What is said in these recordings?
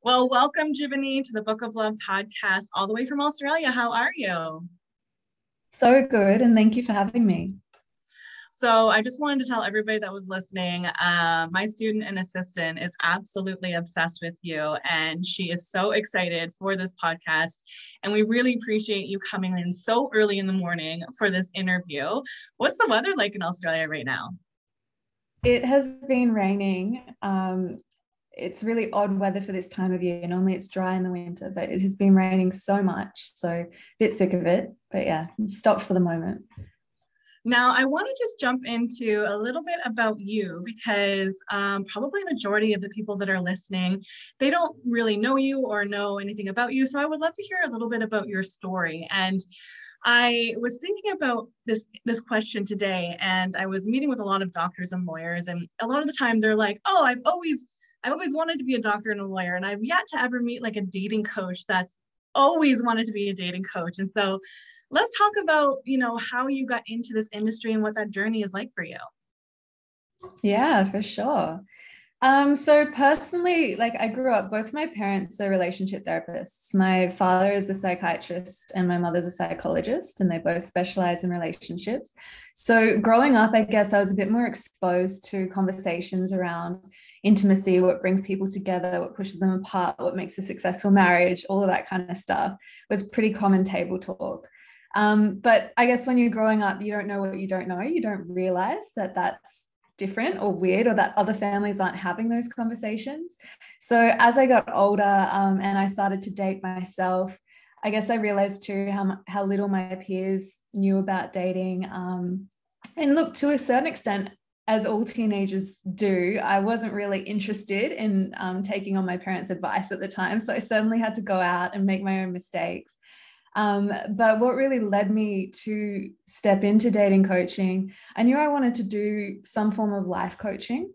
Well, welcome, Jiveny, to the Book of Love podcast, all the way from Australia. How are you? So good, and thank you for having me. So I just wanted to tell everybody that was listening, my student and assistant is absolutely obsessed with you, and she is so excited for this podcast. And we really appreciate you coming in so early in the morning for this interview. What's the weather like in Australia right now? It has been raining. It's really odd weather for this time of year. Normally it's dry in the winter, but it has been raining so much. So a bit sick of it. But yeah, stopped for the moment. Now, I want to just jump into a little bit about you because probably a majority of the people that are listening, they don't really know you or know anything about you. So I would love to hear a little bit about your story. And I was thinking about this question today, and I was meeting with a lot of doctors and lawyers, and a lot of the time they're like, "Oh, I've always wanted to be a doctor and a lawyer, and I've yet to ever meet like a dating coach that's always wanted to be a dating coach." And so let's talk about, how you got into this industry and what that journey is like for you. Yeah, for sure. So personally, like I grew up, both my parents are relationship therapists. My father is a psychiatrist and my mother's a psychologist, and they both specialize in relationships. So growing up, I guess I was a bit more exposed to conversations around intimacy, what brings people together, what pushes them apart, what makes a successful marriage, all of that kind of stuff was pretty common table talk. But I guess when you're growing up, you don't know what you don't know. You don't realize that that's different or weird, or that other families aren't having those conversations. So as I got older and I started to date myself, I guess I realized too how little my peers knew about dating. And look, to a certain extent, as all teenagers do, I wasn't really interested in taking on my parents' advice at the time. So I certainly had to go out and make my own mistakes. But what really led me to step into dating coaching, I knew I wanted to do some form of life coaching.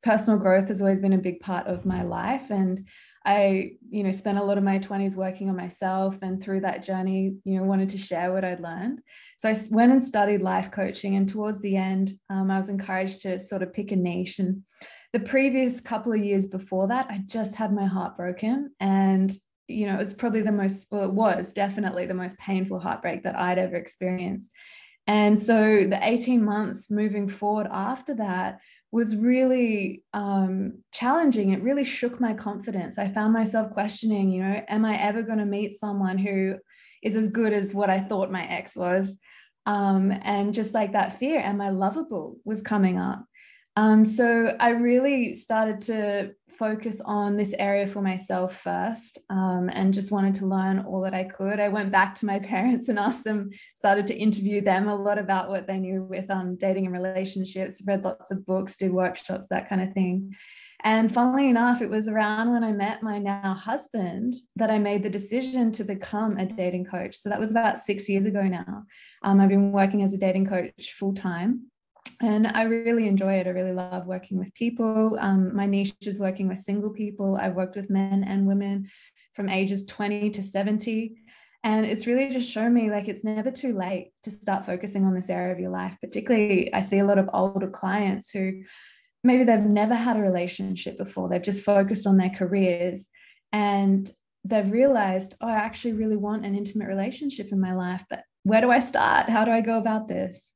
Personal growth has always been a big part of my life. And I, spent a lot of my 20s working on myself. And through that journey, wanted to share what I'd learned. So I went and studied life coaching. And towards the end, I was encouraged to sort of pick a niche. And the previous couple of years before that, I just had my heart broken. And it's probably it was definitely the most painful heartbreak that I'd ever experienced. And so the 18 months moving forward after that was really challenging. It really shook my confidence. I found myself questioning, am I ever going to meet someone who is as good as what I thought my ex was? And just like that fear, am I lovable, was coming up. So I really started to focus on this area for myself first, and just wanted to learn all that I could. I went back to my parents and asked them, started to interview them a lot about what they knew with dating and relationships, read lots of books, did workshops, that kind of thing. And funnily enough, it was around when I met my now husband that I made the decision to become a dating coach. So that was about 6 years ago now. I've been working as a dating coach full time. And I really enjoy it. I really love working with people. My niche is working with single people. I've worked with men and women from ages 20 to 70. And it's really just shown me like it's never too late to start focusing on this area of your life. Particularly, I see a lot of older clients who maybe they've never had a relationship before. They've just focused on their careers and they've realized, oh, I actually really want an intimate relationship in my life. But where do I start? How do I go about this?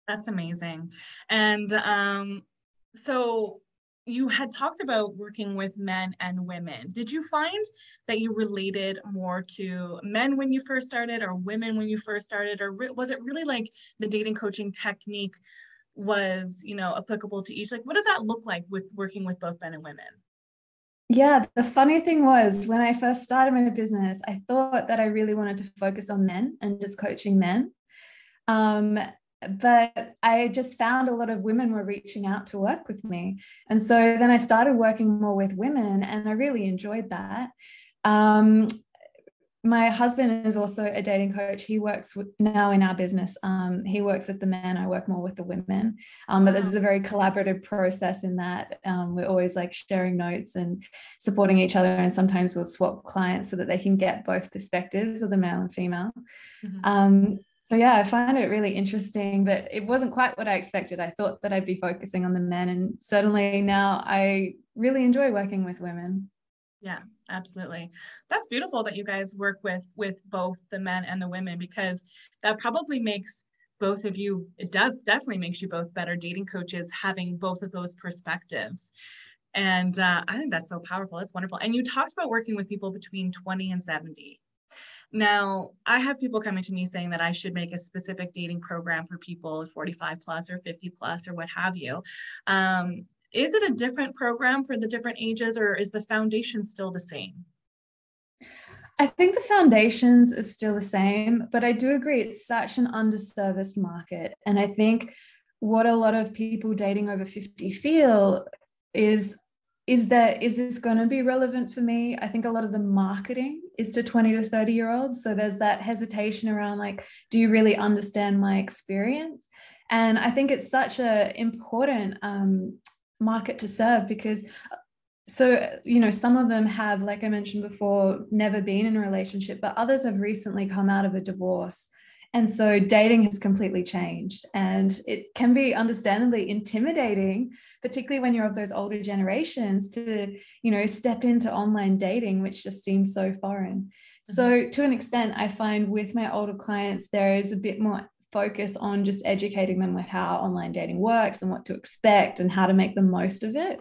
That's amazing. And so you had talked about working with men and women. Did you find that you related more to men when you first started or women when you first started? Or was it really like the dating coaching technique was, applicable to each? Like, what did that look like with working with both men and women? Yeah, the funny thing was when I first started my business, I thought that I really wanted to focus on men and just coaching men. But I just found a lot of women were reaching out to work with me. And so then I started working more with women and I really enjoyed that. My husband is also a dating coach. He works now in our business. He works with the men. I work more with the women. But there's a very collaborative process in that. We're always like sharing notes and supporting each other. And sometimes we'll swap clients so that they can get both perspectives of the male and female. Mm-hmm. So yeah, I find it really interesting, but it wasn't quite what I expected. I thought that I'd be focusing on the men, and certainly now I really enjoy working with women. Yeah, absolutely. That's beautiful that you guys work with both the men and the women, because that probably makes both of you, it definitely makes you both better dating coaches, having both of those perspectives. And I think that's so powerful. It's wonderful. And you talked about working with people between 20 and 70. Now, I have people coming to me saying that I should make a specific dating program for people 45 plus or 50 plus or what have you. Is it a different program for the different ages, or is the foundation still the same? I think the foundations are still the same, but I do agree it's such an underserviced market. And I think what a lot of people dating over 50 feel is this going to be relevant for me? I think a lot of the marketing is to 20 to 30-year-olds. So there's that hesitation around, like, do you really understand my experience? And I think it's such an important market to serve, because some of them have, like I mentioned before, never been in a relationship, but others have recently come out of a divorce. And so dating has completely changed, and it can be understandably intimidating, particularly when you're of those older generations, to, step into online dating, which just seems so foreign. So to an extent, I find with my older clients, there is a bit more focus on just educating them with how online dating works and what to expect and how to make the most of it.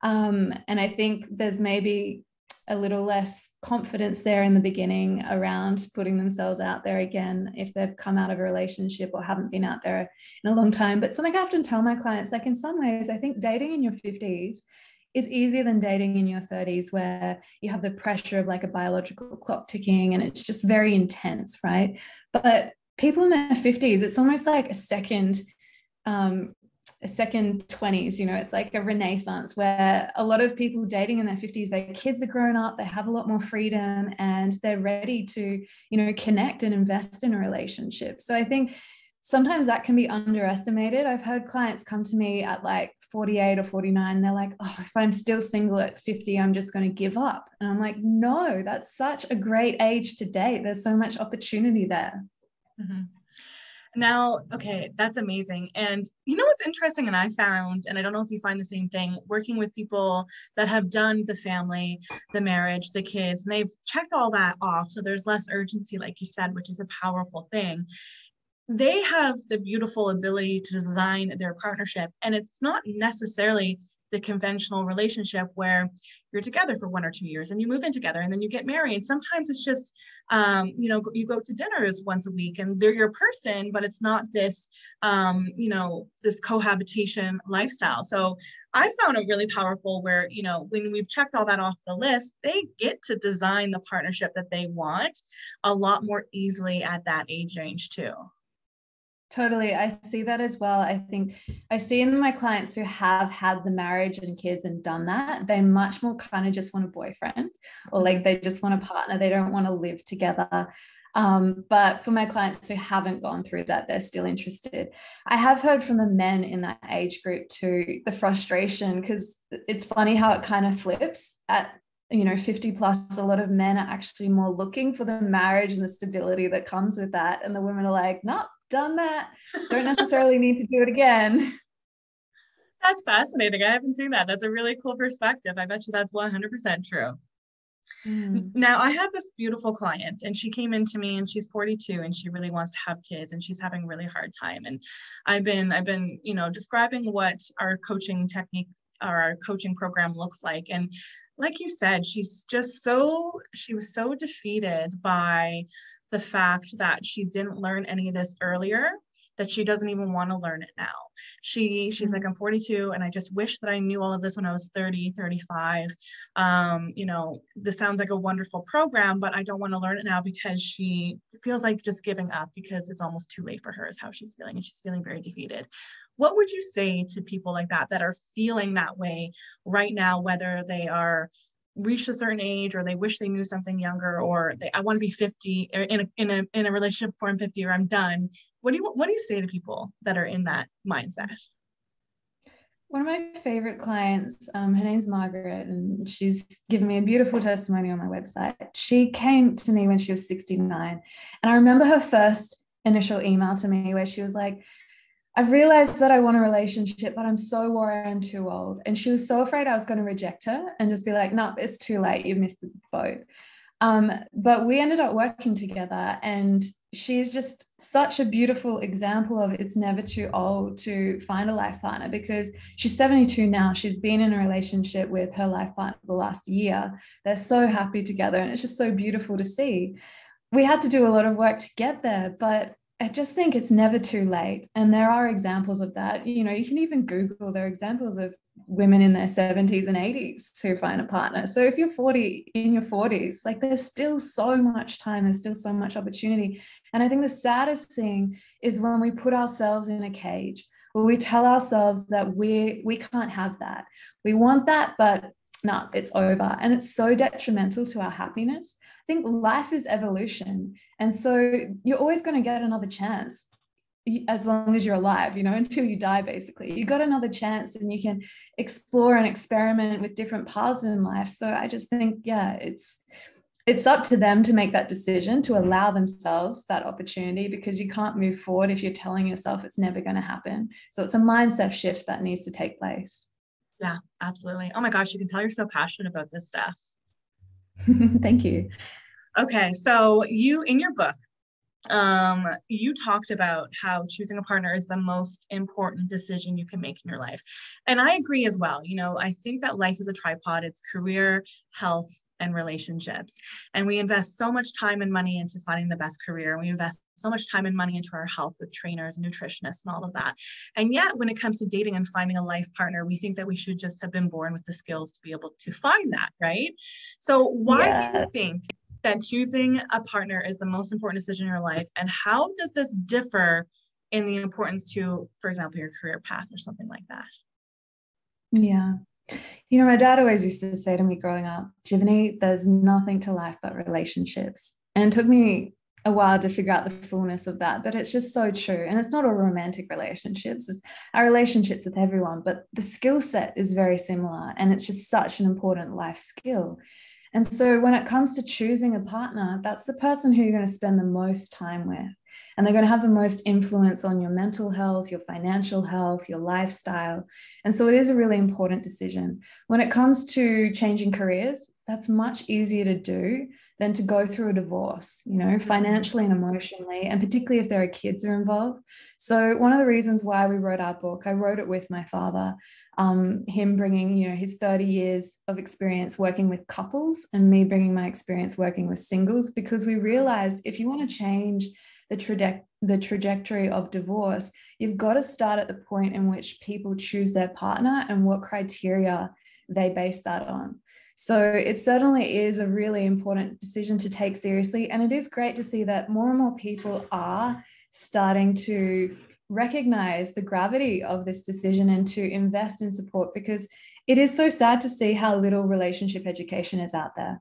And I think there's maybe a little less confidence there in the beginning around putting themselves out there again if they've come out of a relationship or haven't been out there in a long time. But something I often tell my clients, like, in some ways, I think dating in your 50s is easier than dating in your 30s, where you have the pressure of like a biological clock ticking and it's just very intense, right? But people in their 50s, it's almost like a second 20s, it's like a renaissance, where a lot of people dating in their 50s, their kids are grown up, they have a lot more freedom, and they're ready to, connect and invest in a relationship. So I think sometimes that can be underestimated. I've heard clients come to me at like 48 or 49, and they're like, oh, if I'm still single at 50, I'm just going to give up. And I'm like, no, that's such a great age to date. There's so much opportunity there. Mm-hmm. Now, okay, that's amazing. And what's interesting, and I found, and I don't know if you find the same thing, working with people that have done the family, the marriage, the kids, and they've checked all that off. So there's less urgency, like you said, which is a powerful thing. They have the beautiful ability to design their partnership. And it's not necessarily the conventional relationship where you're together for 1 or 2 years and you move in together and then you get married. Sometimes it's just, you go to dinners once a week and they're your person, but it's not this, this cohabitation lifestyle. So I found it really powerful where, when we've checked all that off the list, they get to design the partnership that they want a lot more easily at that age range too. Totally. I see that as well. I think I see in my clients who have had the marriage and kids and done that, they much more kind of just want a boyfriend, or like they just want a partner. They don't want to live together. But for my clients who haven't gone through that, they're still interested. I have heard from the men in that age group too, the frustration, because it's funny how it kind of flips at 50 plus. A lot of men are actually more looking for the marriage and the stability that comes with that. And the women are like, nope, done that. Don't necessarily need to do it again. That's fascinating. I haven't seen that. That's a really cool perspective. I bet you that's 100% true. Now, I have this beautiful client, and she came into me, and she's 42, and she really wants to have kids, and she's having a really hard time. And I've been, describing what our coaching technique or our coaching program looks like. And like you said, she was so defeated by the fact that she didn't learn any of this earlier, that she doesn't even want to learn it now. She's like, I'm 42 and I just wish that I knew all of this when I was 30, 35. This sounds like a wonderful program, but I don't want to learn it now because she feels like just giving up because it's almost too late for her is how she's feeling. And she's feeling very defeated. What would you say to people like that are feeling that way right now, whether they are reached a certain age or they wish they knew something younger, or I want to be 50 or in a relationship before I'm 50 or I'm done? What do you say to people that are in that mindset? One of my favorite clients, her name's Margaret, and she's given me a beautiful testimony on my website. She came to me when she was 69. And I remember her first initial email to me where she was like, I've realized that I want a relationship, but I'm so worried I'm too old. And she was so afraid I was going to reject her and just be like, no, it's too late. You've missed the boat. But we ended up working together, and she's just such a beautiful example of it's never too old to find a life partner, because she's 72 now. She's been in a relationship with her life partner for the last year. They're so happy together, and it's just so beautiful to see. We had to do a lot of work to get there, but I just think it's never too late. And there are examples of that. You know, you can even Google, there are examples of women in their 70s and 80s who find a partner. So if you're 40, in your 40s, like there's still so much time, there's still so much opportunity. And I think the saddest thing is when we put ourselves in a cage, where we tell ourselves that we can't have that. We want that, but no, it's over. And it's so detrimental to our happiness. I think life is evolution. And so you're always going to get another chance as long as you're alive, you know, until you die, basically. You got another chance, and you can explore and experiment with different paths in life. So I just think, yeah, it's up to them to make that decision, to allow themselves that opportunity, because you can't move forward if you're telling yourself it's never going to happen. So it's a mindset shift that needs to take place. Yeah, absolutely. Oh my gosh, you can tell you're so passionate about this stuff. Thank you. Okay, so you, in your book, you talked about how choosing a partner is the most important decision you can make in your life. And I agree as well. You know, I think that life is a tripod. It's career, health, and relationships. And we invest so much time and money into finding the best career. We invest so much time and money into our health with trainers and nutritionists and all of that. And yet when it comes to dating and finding a life partner, we think that we should just have been born with the skills to be able to find that, right? So why do you think that choosing a partner is the most important decision in your life? And how does this differ in the importance to, for example, your career path or something like that? Yeah. You know, my dad always used to say to me growing up, Jiveny, there's nothing to life but relationships. And it took me a while to figure out the fullness of that, but it's just so true. And it's not all romantic relationships, it's our relationships with everyone, but the skill set is very similar. And it's just such an important life skill. And so when it comes to choosing a partner, that's the person who you're going to spend the most time with. And they're going to have the most influence on your mental health, your financial health, your lifestyle. And so it is a really important decision. When it comes to changing careers, that's much easier to do than to go through a divorce, you know, financially and emotionally, and particularly if there are kids are involved. So one of the reasons why we wrote our book, I wrote it with my father, him bringing, you know, his 30 years of experience working with couples, and me bringing my experience working with singles, because we realized if you want to change the trajectory of divorce, you've got to start at the point in which people choose their partner and what criteria they base that on. So it certainly is a really important decision to take seriously. And it is great to see that more and more people are starting to recognize the gravity of this decision and to invest in support, because it is so sad to see how little relationship education is out there.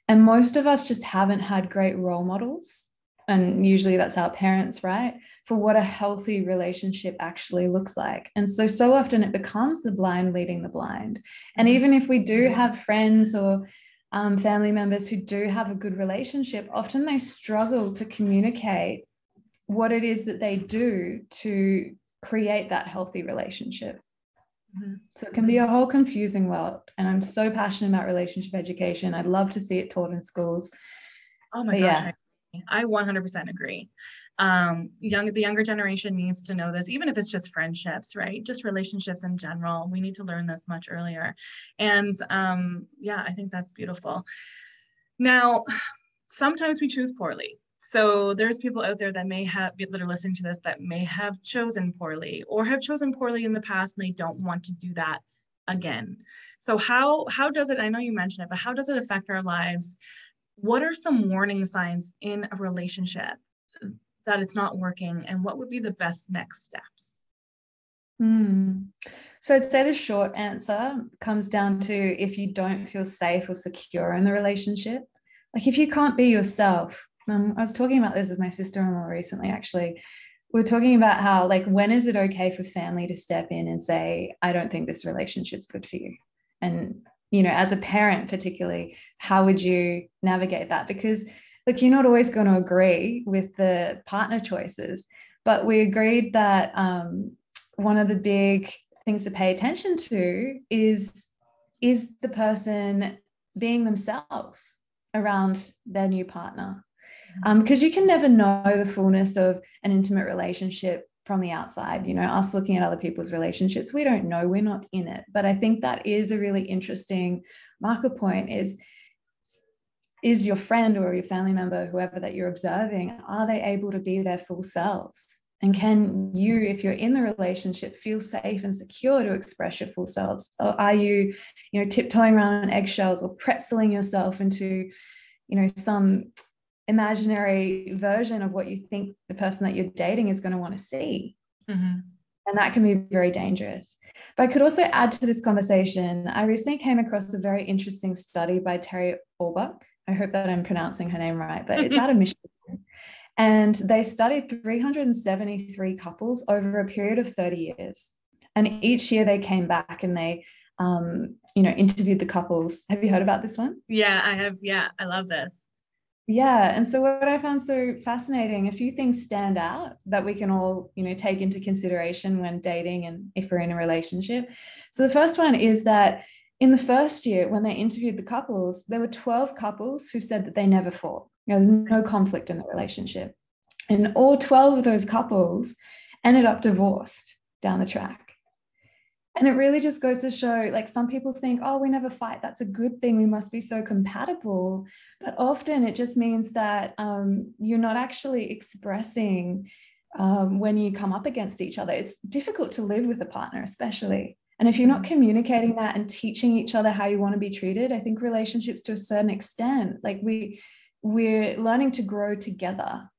And most of us just haven't had great role models. And usually that's our parents, right? For what a healthy relationship actually looks like. And so often it becomes the blind leading the blind. And even if we do have friends or family members who do have a good relationship, often they struggle to communicate what it is that they do to create that healthy relationship. So it can be a whole confusing world. And I'm so passionate about relationship education. I'd love to see it taught in schools. Oh my gosh, yeah. I 100% agree. The younger generation needs to know this, even if it's just friendships, right? Just relationships in general. We need to learn this much earlier. And yeah, I think that's beautiful. Now, sometimes we choose poorly. So there's people out there that that are listening to this that may have chosen poorly or have chosen poorly in the past, and they don't want to do that again. So how does it, I know you mentioned it, but how does it affect our lives? What are some warning signs in a relationship that it's not working, and what would be the best next steps? So I'd say the short answer comes down to if you don't feel safe or secure in the relationship. Like if you can't be yourself. I was talking about this with my sister-in-law recently, actually. We were talking about how, like, when is it okay for family to step in and say, I don't think this relationship's good for you? And, you know, as a parent particularly, how would you navigate that? Because, look, you're not always going to agree with the partner choices, but we agreed that one of the big things to pay attention to is the person being themselves around their new partner. Because you can never know the fullness of an intimate relationship from the outside. You know, us looking at other people's relationships, we don't know, we're not in it. But I think that is a really interesting marker point is your friend or your family member, whoever that you're observing, are they able to be their full selves? And can you, if you're in the relationship, feel safe and secure to express your full selves? Or are you, tiptoeing around on eggshells or pretzeling yourself into, some imaginary version of what you think the person that you're dating is going to want to see? Mm-hmm. And that can be very dangerous. But I could also add to this conversation, I recently came across a very interesting study by Terry Orbuck. I hope that I'm pronouncing her name right, but it's out of Michigan. And they studied 373 couples over a period of 30 years. And each year they came back and they, interviewed the couples. Have you heard about this one? Yeah, I have. Yeah, I love this. Yeah. And so what I found so fascinating, a few things stand out that we can all, take into consideration when dating and if we're in a relationship. So the first one is that in the first year, when they interviewed the couples, there were 12 couples who said that they never fought. There's no conflict in the relationship. And all 12 of those couples ended up divorced down the track. And it really just goes to show, like, some people think, oh, we never fight, that's a good thing, we must be so compatible. But often it just means that you're not actually expressing when you come up against each other. It's difficult to live with a partner, especially. And if you're not communicating that and teaching each other how you want to be treated, I think relationships, to a certain extent, like we're learning to grow together.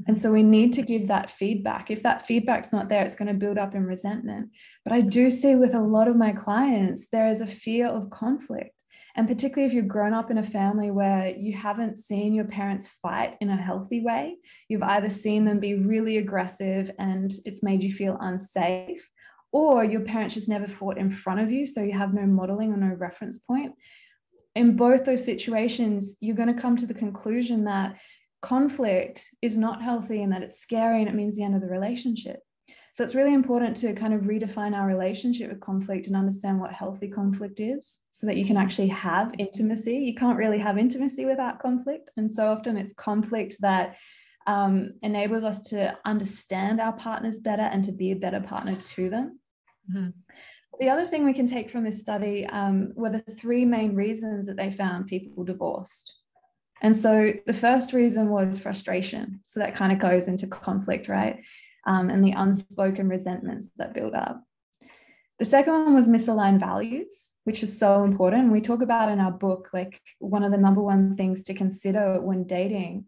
And so we need to give that feedback. If that feedback's not there, it's going to build up in resentment. But I do see with a lot of my clients, there is a fear of conflict. And particularly if you've grown up in a family where you haven't seen your parents fight in a healthy way, you've either seen them be really aggressive and it's made you feel unsafe, or your parents just never fought in front of you, so you have no modeling or no reference point. In both those situations, you're going to come to the conclusion that conflict is not healthy and that it's scary and it means the end of the relationship. So it's really important to kind of redefine our relationship with conflict and understand what healthy conflict is so that you can actually have intimacy. You can't really have intimacy without conflict. And so often it's conflict that enables us to understand our partners better and to be a better partner to them. Mm-hmm. The other thing we can take from this study were the three main reasons that they found people divorced. And so the first reason was frustration. So that kind of goes into conflict, right? And the unspoken resentments that build up. The second one was misaligned values, which is so important. We talk about in our book, like, one of the number one things to consider when dating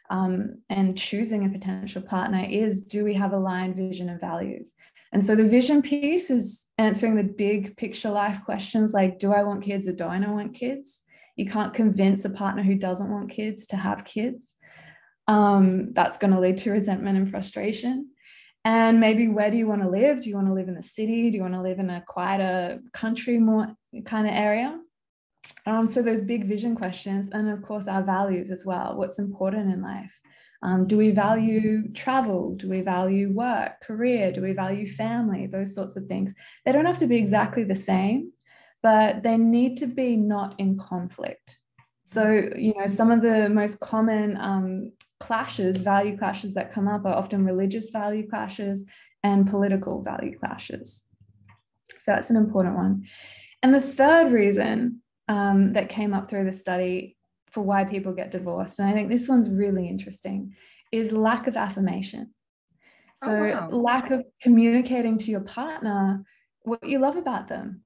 and choosing a potential partner is, do we have aligned vision and values? And so the vision piece is answering the big picture life questions like, do I want kids or don't I want kids? You can't convince a partner who doesn't want kids to have kids. That's going to lead to resentment and frustration. And maybe, where do you want to live? Do you want to live in the city? Do you want to live in a quieter country more kind of area? So those big vision questions, and of course our values as well. What's important in life? Do we value travel? Do we value work, career? Do we value family? Those sorts of things. They don't have to be exactly the same, but they need to be not in conflict. So, some of the most common value clashes that come up are often religious value clashes and political value clashes. So that's an important one. And the third reason that came up through the study for why people get divorced, and I think this one's really interesting, is lack of affirmation. So lack of communicating to your partner what you love about them.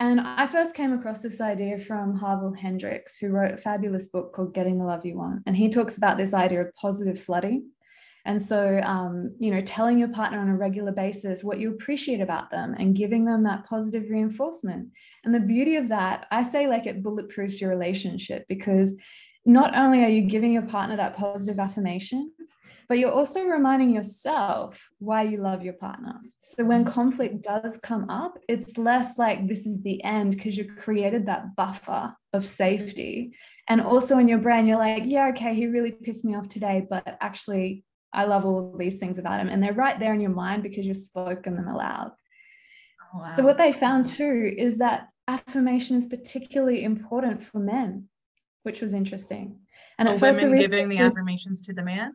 And I first came across this idea from Harville Hendrix, who wrote a fabulous book called Getting the Love You Want. And he talks about this idea of positive flooding. And so, telling your partner on a regular basis what you appreciate about them and giving them that positive reinforcement. And the beauty of that, I say, like, it bulletproofs your relationship, because not only are you giving your partner that positive affirmation, but you're also reminding yourself why you love your partner. So when conflict does come up, it's less like this is the end, because you've created that buffer of safety. And also in your brain, you're like, yeah, okay, he really pissed me off today, but actually I love all of these things about him. And they're right there in your mind because you've spoken them aloud. Oh, So wow. what they found too is that affirmation is particularly important for men, which was interesting. And Oh, at first the women research giving the was affirmations to the man?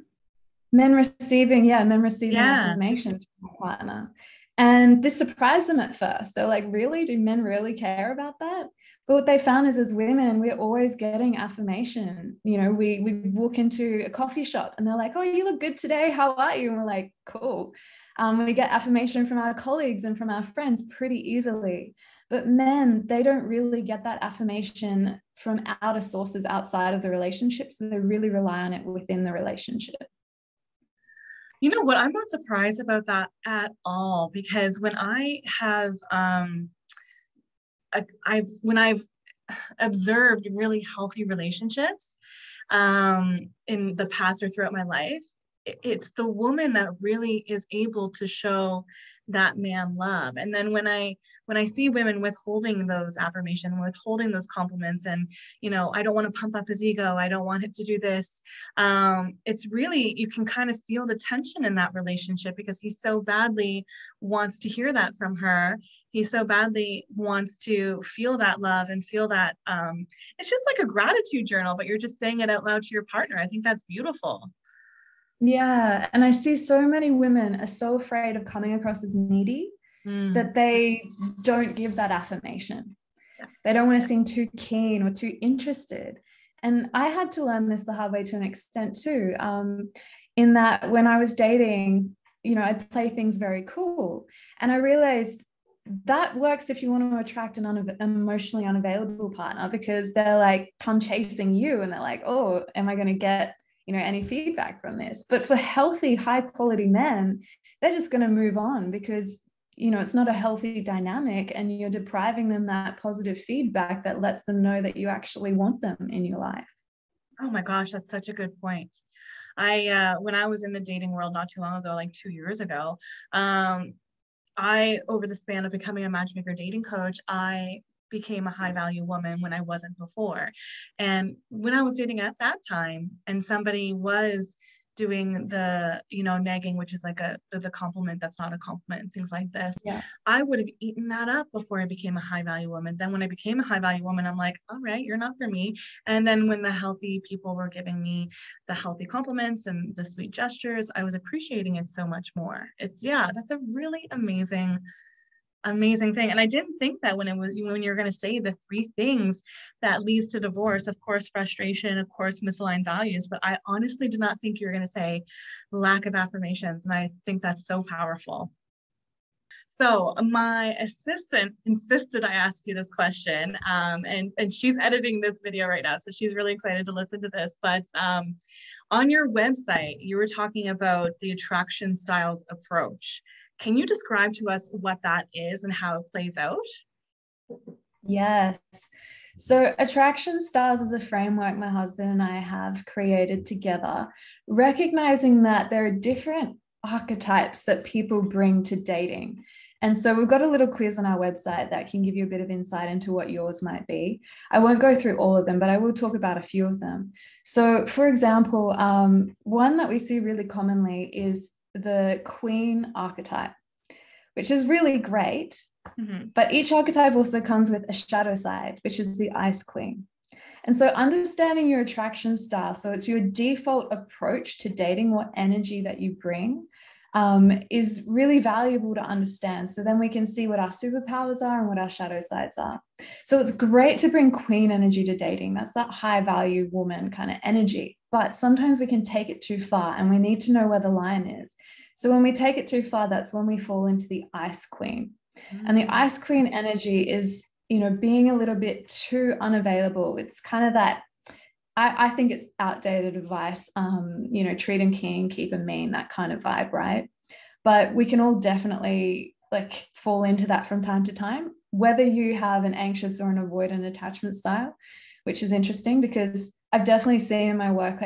men receiving Yeah. affirmations from a partner. And this surprised them at first. They're like, really? Do men really care about that? But what they found is as women, we're always getting affirmation. You know, we walk into a coffee shop and they're like, oh, you look good today. How are you? And we're like, cool. We get affirmation from our colleagues and from our friends pretty easily. But men, they don't really get that affirmation from outer sources outside of the relationship. So they really rely on it within the relationship. You know what? I'm not surprised about that at all because when I have when I've observed really healthy relationships in the past or throughout my life, it's the woman that really is able to show that man love. And then when I see women withholding those affirmation, withholding those compliments, and I don't want to pump up his ego, I don't want it to do this, it's really, you can kind of feel the tension in that relationship because he so badly wants to hear that from her. He so badly wants to feel that love and feel that it's just like a gratitude journal, but you're just saying it out loud to your partner. I think that's beautiful. Yeah. And I see so many women are so afraid of coming across as needy that they don't give that affirmation. Yes. They don't want to seem too keen or too interested. And I had to learn this the hard way to an extent too, in that when I was dating, I'd play things very cool. And I realized that works if you want to attract an emotionally unavailable partner because they're like come chasing you and they're like, oh, am I going to get any feedback from this? But for healthy, high quality men, they're just going to move on because, it's not a healthy dynamic and you're depriving them that positive feedback that lets them know that you actually want them in your life. Oh my gosh, that's such a good point. When I was in the dating world not too long ago, like 2 years ago, over the span of becoming a matchmaker dating coach, I became a high value woman when I wasn't before. And when I was dating at that time and somebody was doing the, negging, which is like the compliment that's not a compliment and things like this, Yeah. I would have eaten that up before I became a high value woman. Then when I became a high value woman, I'm like, all right, you're not for me. And then when the healthy people were giving me the healthy compliments and the sweet gestures, I was appreciating it so much more. That's a really amazing thing. And I didn't think that when you're going to say the three things that leads to divorce, of course, frustration, of course, misaligned values, but I honestly did not think you were going to say lack of affirmations. And I think that's so powerful. So my assistant insisted I ask you this question, and she's editing this video right now, so she's really excited to listen to this. But on your website, you were talking about the attraction styles approach. Can you describe to us what that is and how it plays out? Yes. So attraction styles is a framework my husband and I have created together, recognizing that there are different archetypes that people bring to dating. And so we've got a little quiz on our website that can give you a bit of insight into what yours might be. I won't go through all of them, but I will talk about a few of them. So for example, one that we see really commonly is the queen archetype, which is really great. Mm-hmm. But each archetype also comes with a shadow side, which is the ice queen. And so understanding your attraction style, so it's your default approach to dating, what energy that you bring, is really valuable to understand. So then we can see what our superpowers are and what our shadow sides are. So it's great to bring queen energy to dating. That's that high value woman kind of energy. But sometimes we can take it too far and we need to know where the line is. So when we take it too far, that's when we fall into the ice queen. Mm-hmm. And the ice queen energy is, being a little bit too unavailable. It's kind of that, I think it's outdated advice, treat them king, keep them mean, that kind of vibe, right? But we can all definitely fall into that from time to time, whether you have an anxious or an avoidant attachment style, which is interesting because I've definitely seen in my work,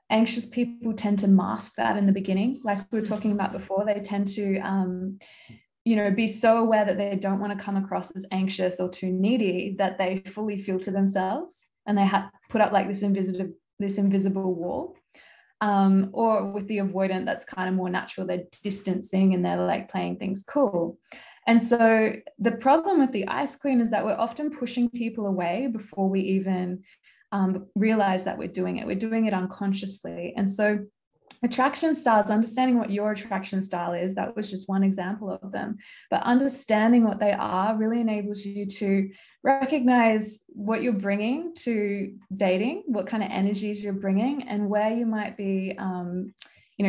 anxious people tend to mask that in the beginning. Like we were talking about before, they tend to, be so aware that they don't want to come across as anxious or too needy that they fully filter themselves and they put up this invisible wall. or with the avoidant, that's kind of more natural. They're distancing and they're like playing things cool. And so the problem with the Ice Queen is that we're often pushing people away before we even realize that we're doing it. We're doing it unconsciously. And so attraction styles, understanding what your attraction style is, that was just one example of them. But understanding what they are really enables you to recognize what you're bringing to dating, what kind of energies you're bringing, and where you might be,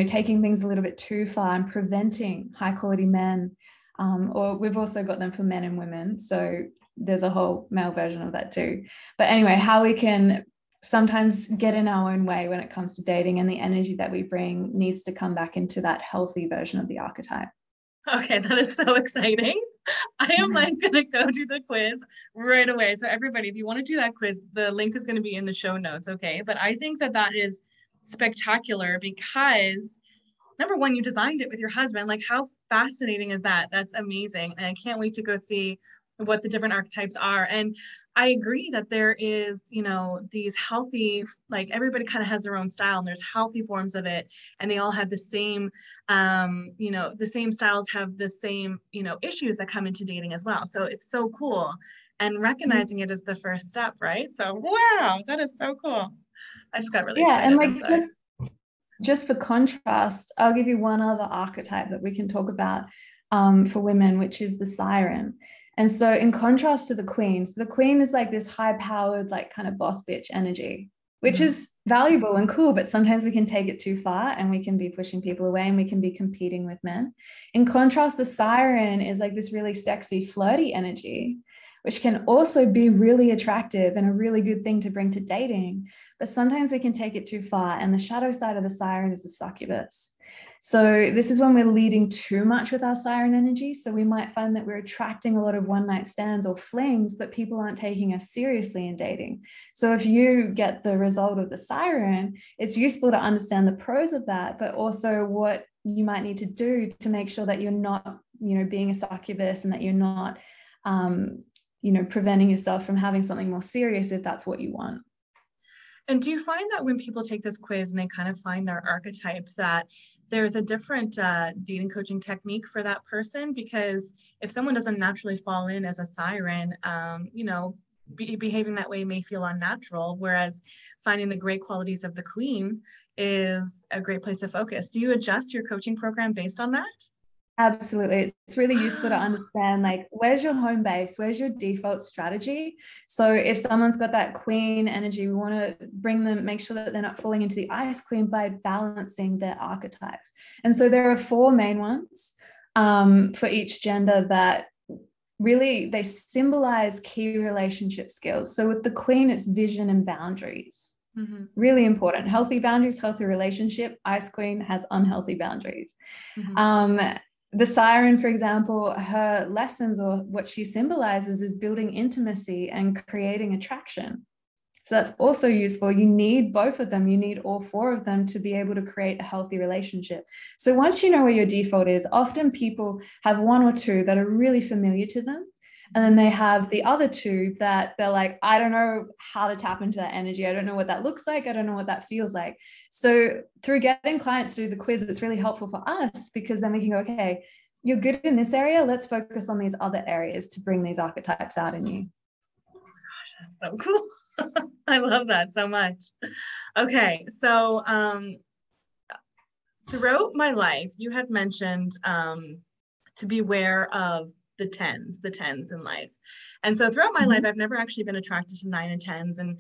taking things a little bit too far and preventing high quality men. Or we've also got them for men and women. So there's a whole male version of that too. But anyway, how we can sometimes get in our own way when it comes to dating, and the energy that we bring needs to come back into that healthy version of the archetype. Okay, that is so exciting. I am like going to go do the quiz right away. So everybody, if you want to do that quiz, the link is going to be in the show notes, okay? But I think that that is spectacular because number one, you designed it with your husband. Like, how fascinating is that? That's amazing. And I can't wait to go see what the different archetypes are. And I agree that there is, these healthy, like everybody kind of has their own style and there's healthy forms of it. And they all have the same, the same styles have the same, issues that come into dating as well. So it's so cool. And recognizing it is the first step, right? So, wow, that is so cool. I just got really excited. And like just for contrast, I'll give you one other archetype that we can talk about for women, which is the siren. And so in contrast to the queen, so the queen is like this high-powered, like kind of boss bitch energy, which is valuable and cool, but sometimes we can take it too far and we can be pushing people away and we can be competing with men. In contrast, the siren is like this really sexy, flirty energy, which can also be really attractive and a really good thing to bring to dating. But sometimes we can take it too far. And the shadow side of the siren is the succubus. So this is when we're leading too much with our siren energy. So we might find that we're attracting a lot of one-night stands or flings, but people aren't taking us seriously in dating. So if you get the result of the siren, it's useful to understand the pros of that, but also what you might need to do to make sure that you're not, being a succubus and that you're not, preventing yourself from having something more serious if that's what you want. And do you find that when people take this quiz and they kind of find their archetype, that there's a different dating coaching technique for that person? Because if someone doesn't naturally fall in as a siren, behaving that way may feel unnatural, whereas finding the great qualities of the queen is a great place to focus. Do you adjust your coaching program based on that? Absolutely. It's really useful to understand, like, where's your home base? Where's your default strategy? So if someone's got that queen energy, we want to bring them, make sure that they're not falling into the ice queen by balancing their archetypes. And so there are 4 main ones for each gender that really, they symbolize key relationship skills. So with the queen, it's vision and boundaries. Mm-hmm. Really important. Healthy boundaries, healthy relationship. Ice queen has unhealthy boundaries. Mm-hmm. The siren, for example, her lessons or what she symbolizes is building intimacy and creating attraction. So that's also useful. You need both of them. You need all 4 of them to be able to create a healthy relationship. So once you know where your default is, often people have 1 or 2 that are really familiar to them. And then they have the other 2 that they're like, I don't know how to tap into that energy. I don't know what that looks like. I don't know what that feels like. So through getting clients to do the quiz, it's really helpful for us, because then we can go, okay, you're good in this area. Let's focus on these other areas to bring these archetypes out in you. Oh my gosh, that's so cool. I love that so much. Okay, so throughout my life, you had mentioned to beware of the tens in life. And so throughout my life, I've never actually been attracted to 9 and 10s. And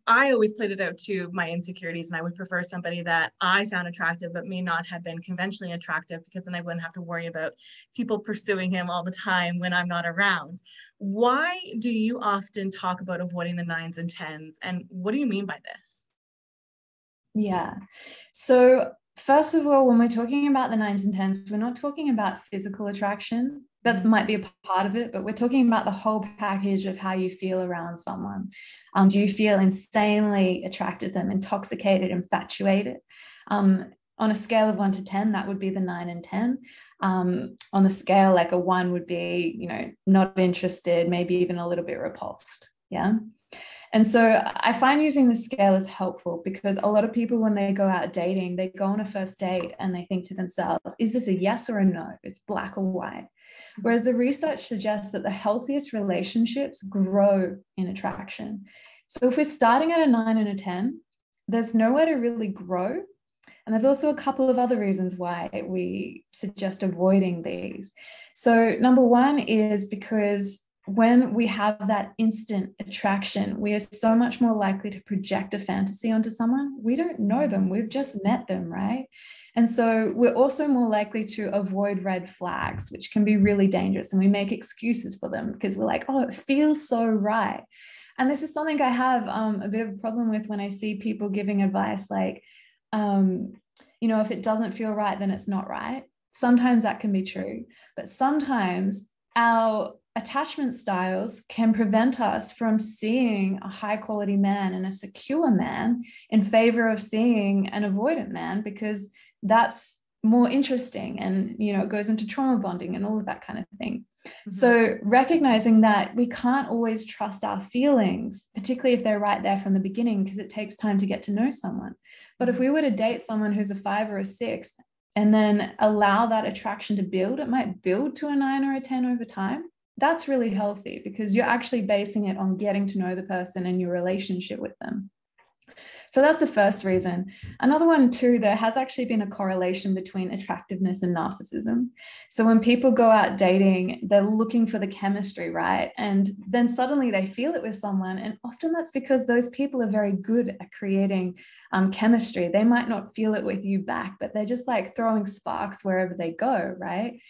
I always played it out to my insecurities, and I would prefer somebody that I found attractive but may not have been conventionally attractive, because then I wouldn't have to worry about people pursuing him all the time when I'm not around. Why do you often talk about avoiding the 9s and 10s? And what do you mean by this? Yeah. So first of all, when we're talking about the 9s and 10s, we're not talking about physical attraction. That might be a part of it, but we're talking about the whole package of how you feel around someone. Do you feel insanely attracted to them, intoxicated, infatuated? On a scale of 1 to 10, that would be the 9 and 10. On the scale, like a 1 would be, not interested, maybe even a little bit repulsed. Yeah. And so I find using the scale is helpful because a lot of people, when they go out dating, they go on a first date and they think to themselves, is this a yes or a no? It's black or white. Whereas the research suggests that the healthiest relationships grow in attraction. So if we're starting at a 9 and a 10, there's nowhere to really grow. And there's also a couple of other reasons why we suggest avoiding these. So number one is because when we have that instant attraction, we are so much more likely to project a fantasy onto someone. We don't know them, we've just met them, right? And so we're also more likely to avoid red flags, which can be really dangerous. And we make excuses for them because we're like, oh, it feels so right. And this is something I have a bit of a problem with when I see people giving advice like, if it doesn't feel right, then it's not right. Sometimes that can be true, but sometimes our attachment styles can prevent us from seeing a high quality man and a secure man in favor of seeing an avoidant man, because that's more interesting and it goes into trauma bonding and all of that kind of thing. Mm-hmm. So recognizing that we can't always trust our feelings, particularly if they're right there from the beginning, because it takes time to get to know someone. But if we were to date someone who's a 5 or a 6 and then allow that attraction to build, it might build to a 9 or a 10 over time. That's really healthy because you're actually basing it on getting to know the person and your relationship with them. So that's the first reason. Another one too, there has actually been a correlation between attractiveness and narcissism. So when people go out dating, they're looking for the chemistry, right? And then suddenly they feel it with someone. And often that's because those people are very good at creating chemistry. They might not feel it with you back, but they're just like throwing sparks wherever they go, right?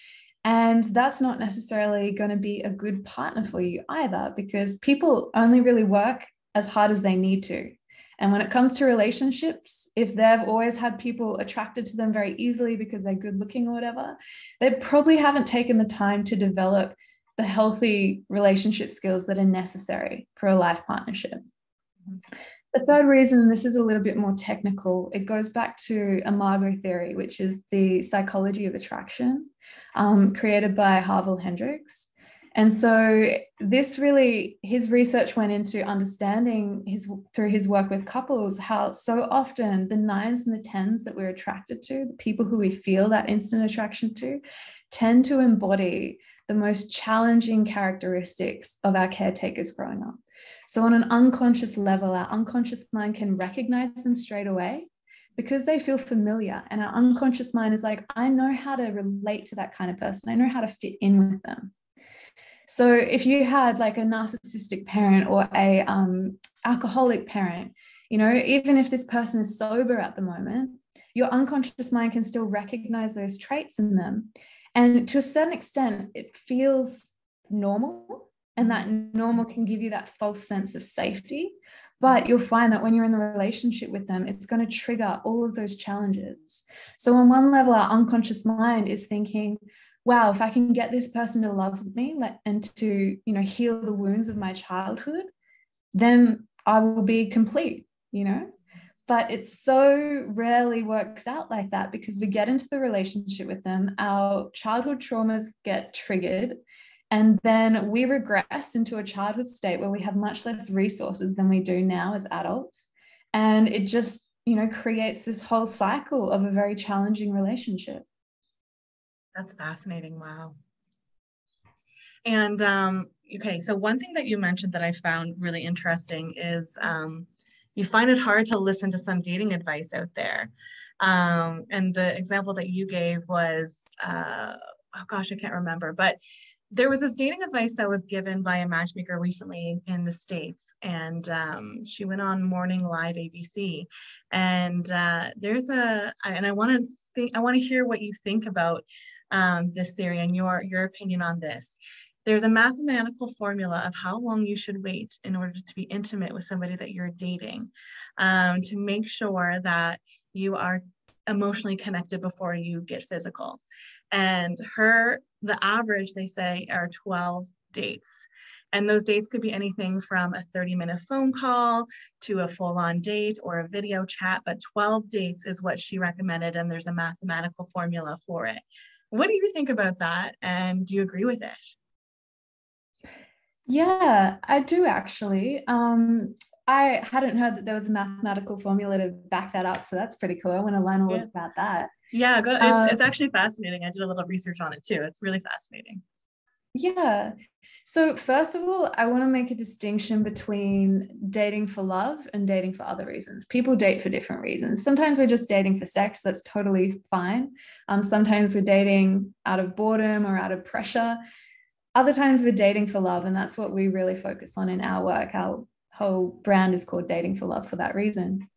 And that's not necessarily going to be a good partner for you either, because people only really work as hard as they need to. And when it comes to relationships, if they've always had people attracted to them very easily because they're good looking or whatever, they probably haven't taken the time to develop the healthy relationship skills that are necessary for a life partnership. The third reason, this is a little bit more technical, it goes back to imago theory, which is the psychology of attraction, created by Harville Hendricks. And so this really, his research went into understanding through his work with couples, how so often the 9s and the 10s that we're attracted to, the people who we feel that instant attraction to, tend to embody the most challenging characteristics of our caretakers growing up. So on an unconscious level, our unconscious mind can recognize them straight away because they feel familiar. And our unconscious mind is like, I know how to relate to that kind of person. I know how to fit in with them. So if you had like a narcissistic parent or a alcoholic parent, even if this person is sober at the moment, your unconscious mind can still recognize those traits in them. And to a certain extent, it feels normal, and that normal can give you that false sense of safety. But you'll find that when you're in the relationship with them, it's going to trigger all of those challenges. So on one level, our unconscious mind is thinking, wow, if I can get this person to love me and to, heal the wounds of my childhood, then I will be complete, But it so rarely works out like that because we get into the relationship with them, our childhood traumas get triggered, and then we regress into a childhood state where we have much less resources than we do now as adults. And it just, creates this whole cycle of a very challenging relationship. That's fascinating. Wow. And okay, so one thing that you mentioned that I found really interesting is you find it hard to listen to some dating advice out there. And the example that you gave was, oh gosh, I can't remember, but there was this dating advice that was given by a matchmaker recently in the States, and she went on Morning Live ABC, and I want to hear what you think about this theory and your opinion on this. There's a mathematical formula of how long you should wait in order to be intimate with somebody that you're dating, to make sure that you are emotionally connected before you get physical. And the average, they say, are 12 dates. And those dates could be anything from a 30-minute phone call to a full-on date or a video chat, but 12 dates is what she recommended, and there's a mathematical formula for it. What do you think about that? And do you agree with it? Yeah, I do actually. I hadn't heard that there was a mathematical formula to back that up. So that's pretty cool. I want to learn all Yeah. about that. Yeah, Um, it's actually fascinating. I did a little research on it too. It's really fascinating. yeah. So first of all, I want to make a distinction between dating for love and dating for other reasons. People date for different reasons. Sometimes we're just dating for sex. That's totally fine. Sometimes we're dating out of boredom or out of pressure. Other times we're dating for love, and that's what we really focus on in our work. Our whole brand is called Dating for Love for that reason.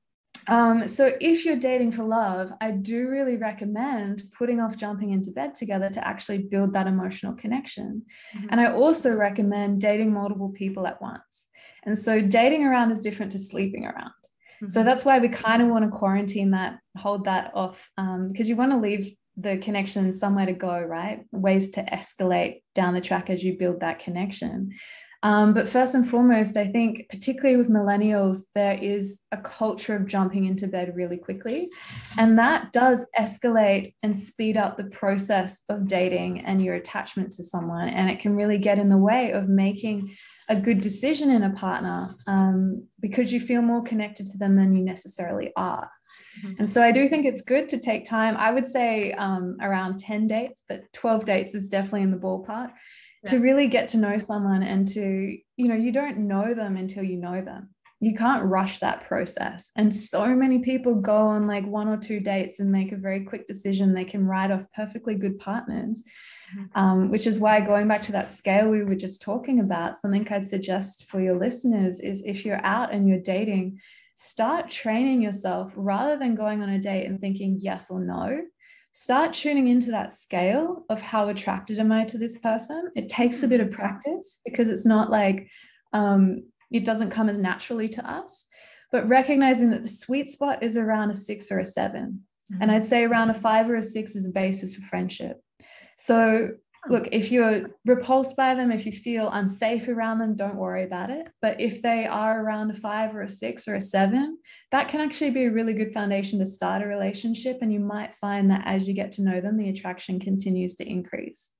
So if you're dating for love, I do really recommend putting off jumping into bed together to actually build that emotional connection. Mm-hmm. And I also recommend dating multiple people at once. And so dating around is different to sleeping around. Mm-hmm. So that's why we kind of want to quarantine that, hold that off, because you want to leave the connection somewhere to go, right? Ways to escalate down the track as you build that connection. But first and foremost, I think particularly with millennials, there is a culture of jumping into bed really quickly. And that does escalate and speed up the process of dating and your attachment to someone. And it can really get in the way of making a good decision in a partner, because you feel more connected to them than you necessarily are. Mm-hmm. And so I do think it's good to take time. I would say around 10 dates, but 12 dates is definitely in the ballpark. To really get to know someone and to, you don't know them until you know them. You can't rush that process. And so many people go on like 1 or 2 dates and make a very quick decision. They can write off perfectly good partners, which is why, going back to that scale we were just talking about, something I'd suggest for your listeners is, if you're out and you're dating, start training yourself rather than going on a date and thinking yes or no. Start tuning into that scale of how attracted am I to this person. It takes a bit of practice, because it's not like it doesn't come as naturally to us, but recognizing that the sweet spot is around a 6 or a 7. Mm-hmm. And I'd say around a 5 or a 6 is a basis for friendship. So look, if you're repulsed by them, if you feel unsafe around them, don't worry about it. But if they are around a 5 or a 6 or a 7, that can actually be a really good foundation to start a relationship. And you might find that as you get to know them, the attraction continues to increase.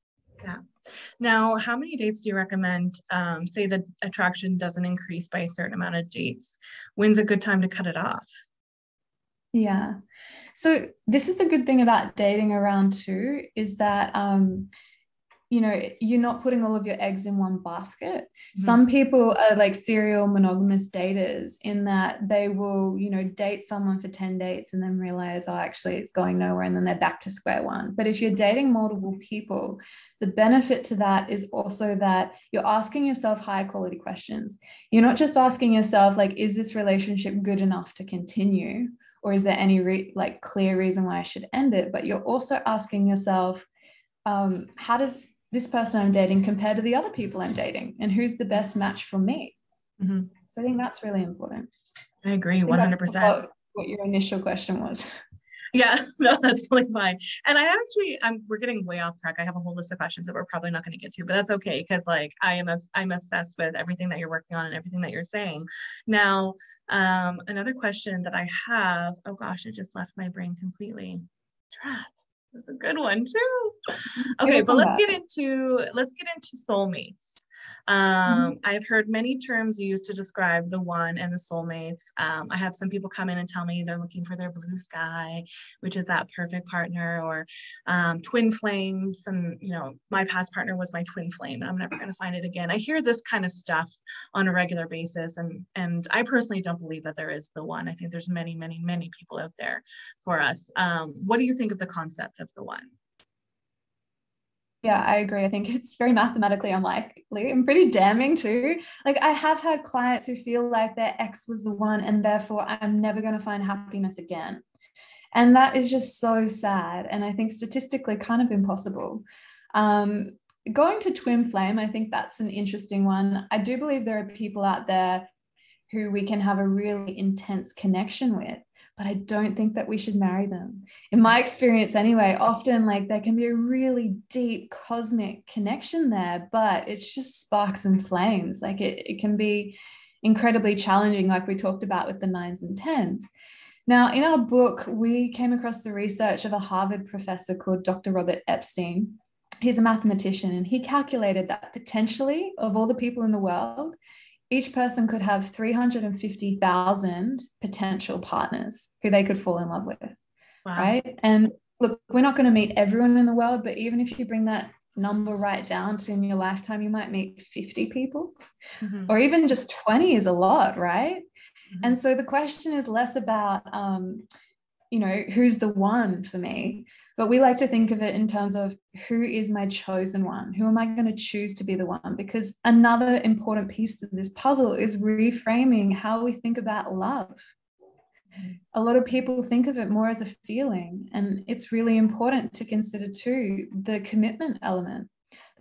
Yeah. Now, how many dates do you recommend? Say the attraction doesn't increase by a certain amount of dates. When's a good time to cut it off? Yeah. So this is the good thing about dating around too, is that you're not putting all of your eggs in one basket. Mm-hmm. Some people are like serial monogamous daters, in that they will, date someone for 10 dates and then realize, oh, actually it's going nowhere, and then they're back to square one. But if you're dating multiple people, the benefit to that is also that you're asking yourself high quality questions. You're not just asking yourself, like, is this relationship good enough to continue? Or is there any clear reason why I should end it? But you're also asking yourself, how does this person I'm dating compare to the other people I'm dating, and who's the best match for me? Mm-hmm. So I think that's really important. I agree 100%. What your initial question was. Yeah, no, that's totally fine. And we're getting way off track. I have a whole list of questions that we're probably not going to get to, but that's okay, because I'm obsessed with everything that you're working on and everything that you're saying. Now, another question that I have, oh gosh, it just left my brain completely. That's a good one too. Okay, but let's get into soulmates. I've heard many terms used to describe the one and the soulmates. I have some people come in and tell me they're looking for their blue sky, which is that perfect partner, or twin flames. And, my past partner was my twin flame, and I'm never going to find it again. I hear this kind of stuff on a regular basis. And I personally don't believe that there is the one. I think there's many, many, many people out there for us. What do you think of the concept of the one? Yeah, I agree. I think it's very mathematically unlikely and pretty damning too. Like, I have had clients who feel like their ex was the one, and therefore I'm never going to find happiness again. And that is just so sad. And I think statistically kind of impossible. Going to twin flame, I think that's an interesting one. I do believe there are people out there who we can have a really intense connection with, but I don't think that we should marry them. In my experience anyway, often there can be a really deep cosmic connection there, but it's just sparks and flames. It can be incredibly challenging, like we talked about with the 9s and 10s. Now, in our book, we came across the research of a Harvard professor called Dr. Robert Epstein. He's a mathematician, and he calculated that potentially, of all the people in the world, each person could have 350,000 potential partners who they could fall in love with. Wow. Right. And look, we're not going to meet everyone in the world, but even if you bring that number right down to in your lifetime, you might meet 50 people, or even just 20 is a lot, right? And so the question is less about, who's the one for me, but we like to think of it in terms of who is my chosen one? Who am I going to choose to be the one? Because another important piece of this puzzle is reframing how we think about love. A lot of people think of it more as a feeling, and it's really important to consider too the commitment element.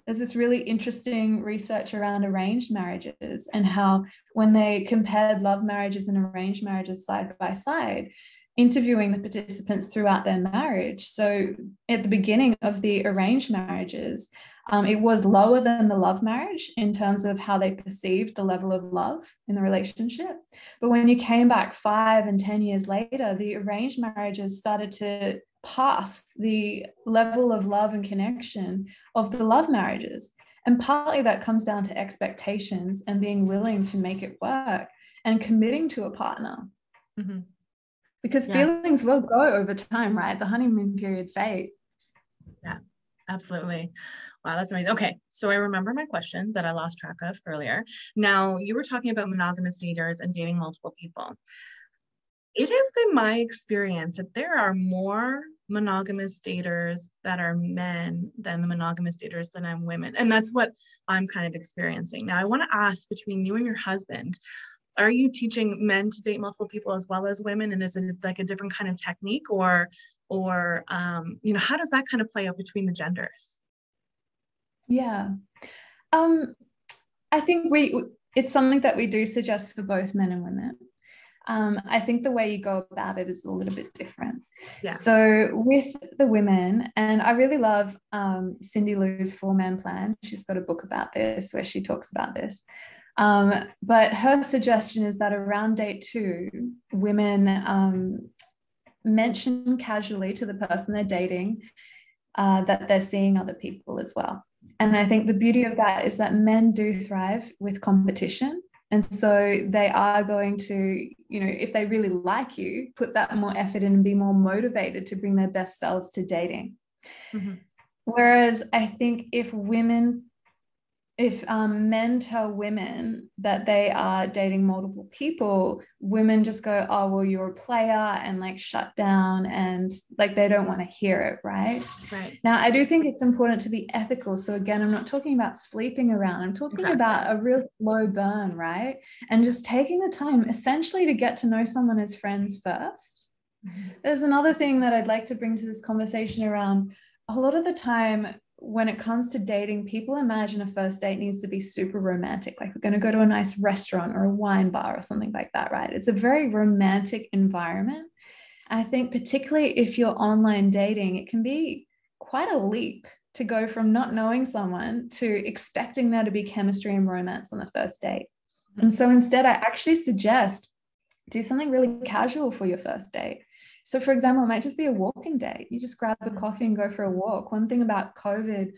There's this really interesting research around arranged marriages and how when they compared love marriages and arranged marriages side by side, interviewing the participants throughout their marriage. So at the beginning of the arranged marriages, it was lower than the love marriage in terms of how they perceived the level of love in the relationship. But when you came back 5 and 10 years later, the arranged marriages started to pass the level of love and connection of the love marriages. And partly that comes down to expectations and being willing to make it work and committing to a partner. Because feelings will go over time, right? The honeymoon period fades. Yeah, absolutely. Wow, that's amazing. Okay, so I remember my question that I lost track of earlier. Now, you were talking about monogamous daters and dating multiple people. It has been my experience that there are more monogamous daters that are men than the monogamous daters that are women. And that's what I'm kind of experiencing. Now, I want to ask, between you and your husband, are you teaching men to date multiple people as well as women? And is it like a different kind of technique, or how does that kind of play out between the genders? Yeah. I think it's something that we do suggest for both men and women. I think the way you go about it is a little bit different. Yeah. So with the women, and I really love Cindy Lou's 4-man plan. She's got a book about this where she talks about this. But her suggestion is that around date 2, women mention casually to the person they're dating that they're seeing other people as well. And I think the beauty of that is that men do thrive with competition. And so they are going to, if they really like you, put that more effort in and be more motivated to bring their best selves to dating. Whereas I think if men tell women that they are dating multiple people, women just go, oh, well, you're a player, and like shut down, and like they don't want to hear it, right? Now, I do think it's important to be ethical. So again, I'm not talking about sleeping around. I'm talking about a real slow burn, right? And just taking the time essentially to get to know someone as friends first. There's another thing that I'd like to bring to this conversation around. A lot of the time, when it comes to dating, people imagine a first date needs to be super romantic, like we're going to go to a nice restaurant or a wine bar or something like that, right? It's a very romantic environment. I think particularly if you're online dating, it can be quite a leap to go from not knowing someone to expecting there to be chemistry and romance on the first date. And so instead, I actually suggest do something really casual for your first date. So for example, it might just be a walking date. You just grab a coffee and go for a walk. One thing about COVID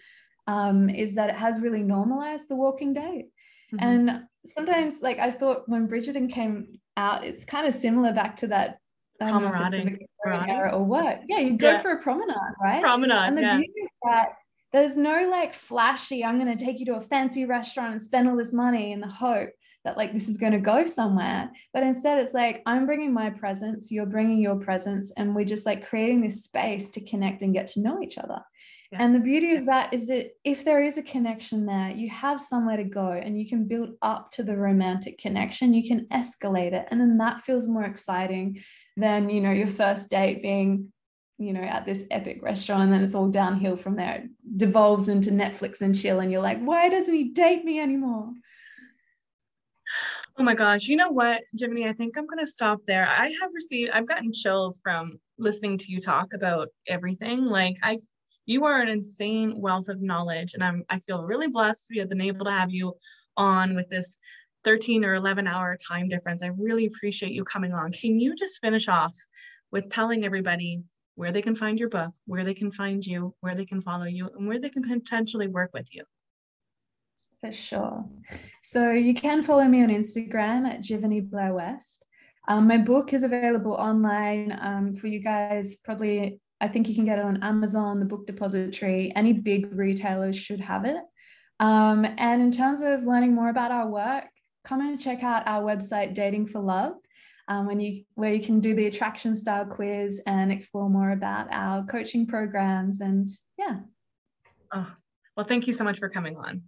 is that it has really normalized the walking date. And sometimes, like I thought when Bridgerton came out, it's kind of similar back to that. I don't know if it's the Victorian era or what. Yeah, you go for a promenade, right? And the beauty of that, there's no like flashy, I'm going to take you to a fancy restaurant and spend all this money in the hope that like this is going to go somewhere. But instead it's like, I'm bringing my presence, you're bringing your presence, and we're just like creating this space to connect and get to know each other. And the beauty of that is that if there is a connection there, you have somewhere to go and you can build up to the romantic connection. You can escalate it. And then that feels more exciting than, your first date being, at this epic restaurant, and then it's all downhill from there. It devolves into Netflix and chill. And you're like, why doesn't he date me anymore? Oh my gosh. You know what, Jiveny, I think I'm going to stop there. I've gotten chills from listening to you talk about everything. Like you are an insane wealth of knowledge, and I feel really blessed to have been able to have you on with this 13 or 11-hour time difference. I really appreciate you coming on. Can you just finish off with telling everybody where they can find your book, where they can find you, where they can follow you, and where they can potentially work with you? For sure. So you can follow me on Instagram at Jiveny Blair-West. My book is available online for you guys. Probably, I think you can get it on Amazon, the Book Depository. Any big retailers should have it. And in terms of learning more about our work, come and check out our website, Dating for Love, where you can do the attraction style quiz and explore more about our coaching programs. And yeah. Oh, well, thank you so much for coming on.